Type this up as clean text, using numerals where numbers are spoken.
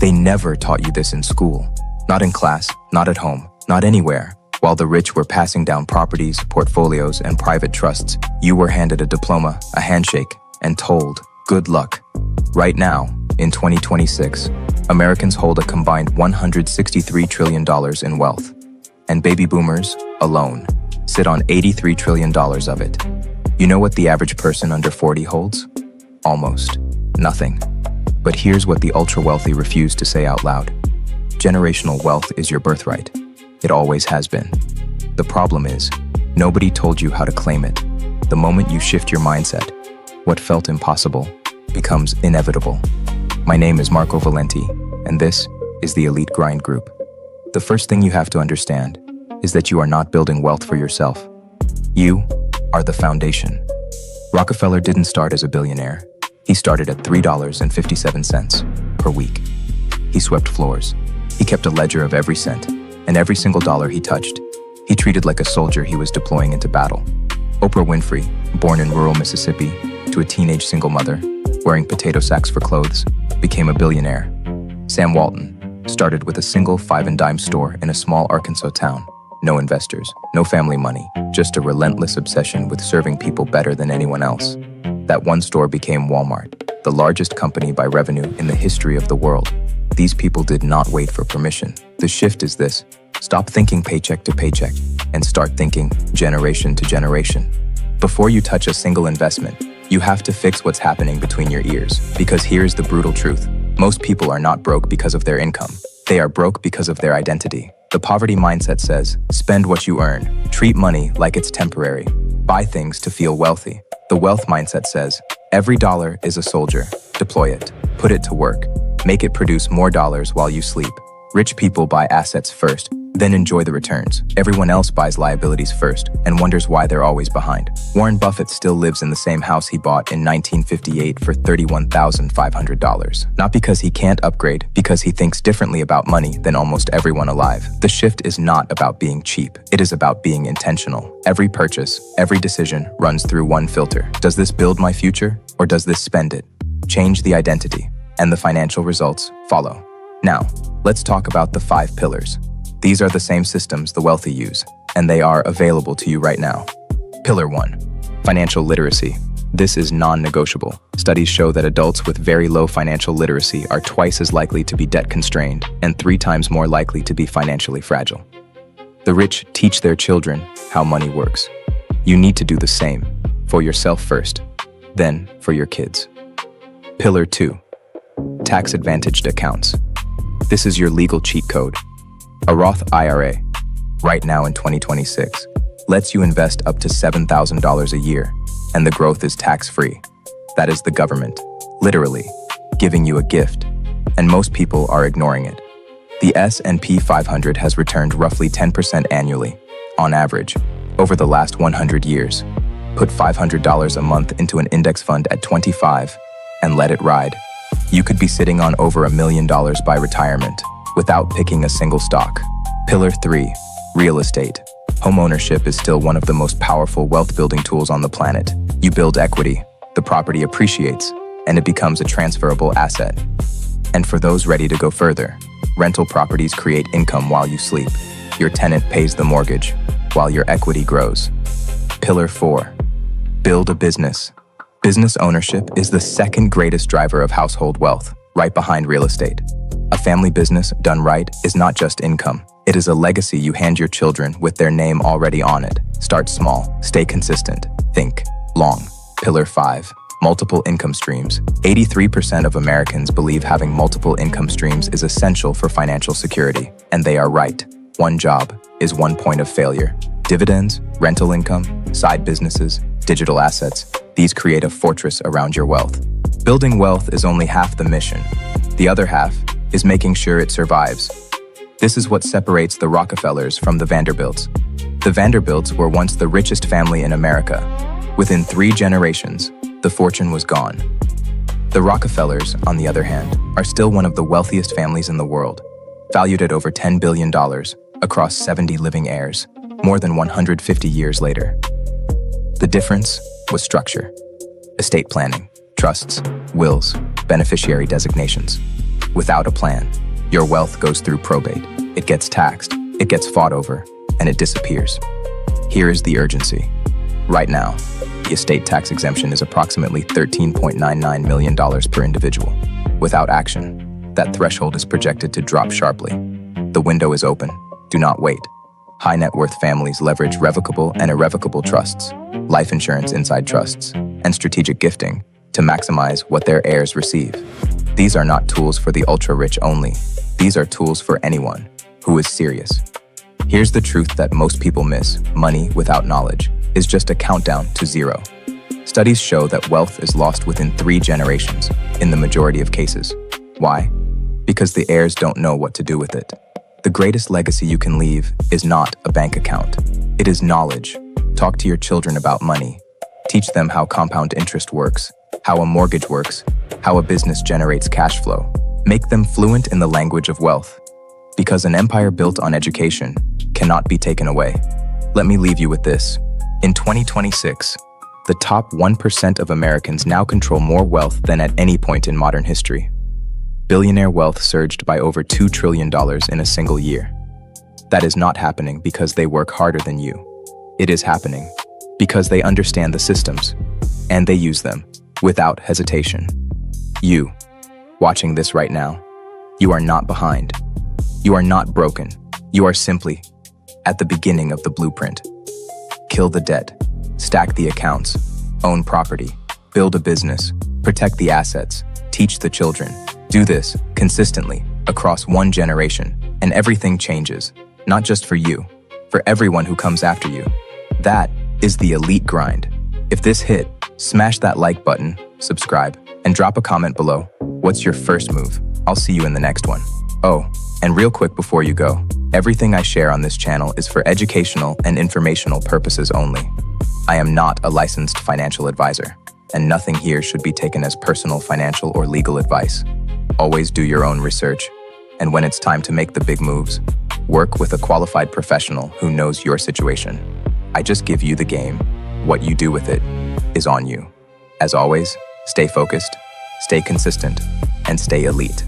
They never taught you this in school. Not in class, not at home, not anywhere. While the rich were passing down properties, portfolios, and private trusts, you were handed a diploma, a handshake, and told, good luck. Right now, in 2026, Americans hold a combined $163 trillion in wealth. And baby boomers, alone, sit on $83 trillion of it. You know what the average person under 40 holds? Almost nothing. But here's what the ultra-wealthy refuse to say out loud. Generational wealth is your birthright. It always has been. The problem is, nobody told you how to claim it. The moment you shift your mindset, what felt impossible becomes inevitable. My name is Marco Valenti, and this is the Elite Grind Group. The first thing you have to understand is that you are not building wealth for yourself. You are the foundation. Rockefeller didn't start as a billionaire. He started at $3.57 per week. He swept floors. He kept a ledger of every cent, and every single dollar he touched, he treated like a soldier he was deploying into battle. Oprah Winfrey, born in rural Mississippi to a teenage single mother, wearing potato sacks for clothes, became a billionaire. Sam Walton started with a single 5-and-dime store in a small Arkansas town. No investors, no family money, just a relentless obsession with serving people better than anyone else. That one store became Walmart, the largest company by revenue in the history of the world. These people did not wait for permission. The shift is this: stop thinking paycheck to paycheck and start thinking generation to generation. Before you touch a single investment, you have to fix what's happening between your ears. Because here's the brutal truth. Most people are not broke because of their income. They are broke because of their identity. The poverty mindset says, spend what you earn, treat money like it's temporary, buy things to feel wealthy. The wealth mindset says, every dollar is a soldier, deploy it, put it to work, make it produce more dollars while you sleep. Rich people buy assets first, then enjoy the returns. Everyone else buys liabilities first and wonders why they're always behind. Warren Buffett still lives in the same house he bought in 1958 for $31,500. Not because he can't upgrade, because he thinks differently about money than almost everyone alive. The shift is not about being cheap. It is about being intentional. Every purchase, every decision runs through one filter. Does this build my future, or does this spend it? Change the identity, and the financial results follow. Now, let's talk about the 5 pillars. These are the same systems the wealthy use, and they are available to you right now. Pillar 1, financial literacy. This is non-negotiable. Studies show that adults with very low financial literacy are twice as likely to be debt-constrained and 3 times more likely to be financially fragile. The rich teach their children how money works. You need to do the same, for yourself first, then for your kids. Pillar 2, tax-advantaged accounts. This is your legal cheat code. A Roth IRA, right now in 2026, lets you invest up to $7,000 a year, and the growth is tax-free. That is the government, literally, giving you a gift, and most people are ignoring it. The S&P 500 has returned roughly 10% annually, on average, over the last 100 years. Put $500 a month into an index fund at 25 and let it ride. You could be sitting on over $1 million by retirement, without picking a single stock. Pillar 3, real estate. Homeownership is still one of the most powerful wealth-building tools on the planet. You build equity, the property appreciates, and it becomes a transferable asset. And for those ready to go further, rental properties create income while you sleep. Your tenant pays the mortgage, while your equity grows. Pillar 4, build a business. Business ownership is the second greatest driver of household wealth, right behind real estate. A family business done right is not just income. It is a legacy you hand your children with their name already on it. Start small, stay consistent, think long. Pillar 5, multiple income streams. 83% of Americans believe having multiple income streams is essential for financial security, and they are right. One job is one point of failure. Dividends, rental income, side businesses, digital assets, these create a fortress around your wealth. Building wealth is only half the mission. The other half is making sure it survives. This is what separates the Rockefellers from the Vanderbilts. The Vanderbilts were once the richest family in America. Within 3 generations, the fortune was gone. The Rockefellers, on the other hand, are still one of the wealthiest families in the world, valued at over $10 billion across 70 living heirs, more than 150 years later. The difference was structure, estate planning, trusts, wills, beneficiary designations. Without a plan, your wealth goes through probate. It gets taxed, it gets fought over, and it disappears. Here is the urgency. Right now, the estate tax exemption is approximately $13.99 million per individual. Without action, that threshold is projected to drop sharply. The window is open. Do not wait. High net worth families leverage revocable and irrevocable trusts, life insurance inside trusts, and strategic gifting to maximize what their heirs receive. These are not tools for the ultra-rich only. These are tools for anyone who is serious. Here's the truth that most people miss. Money without knowledge is just a countdown to zero. Studies show that wealth is lost within 3 generations in the majority of cases. Why? Because the heirs don't know what to do with it. The greatest legacy you can leave is not a bank account. It is knowledge. Talk to your children about money. Teach them how compound interest works, how a mortgage works, how a business generates cash flow. Make them fluent in the language of wealth. Because an empire built on education cannot be taken away. Let me leave you with this. In 2026, the top 1% of Americans now control more wealth than at any point in modern history. Billionaire wealth surged by over $2 trillion in a single year. That is not happening because they work harder than you. It is happening because they understand the systems, and they use them without hesitation. You, watching this right now, you are not behind. You are not broken. You are simply at the beginning of the blueprint. Kill the debt, stack the accounts, own property, build a business, protect the assets, teach the children. Do this consistently across 1 generation, and everything changes, not just for you, for everyone who comes after you. That is the elite grind. If this hit, smash that like button, subscribe, and drop a comment below. What's your first move? I'll see you in the next one. Oh, and real quick before you go, everything I share on this channel is for educational and informational purposes only. I am not a licensed financial advisor, and nothing here should be taken as personal financial or legal advice. Always do your own research, and when it's time to make the big moves, work with a qualified professional who knows your situation. I just give you the game. What you do with it is on you. As always, stay focused, stay consistent, and stay elite.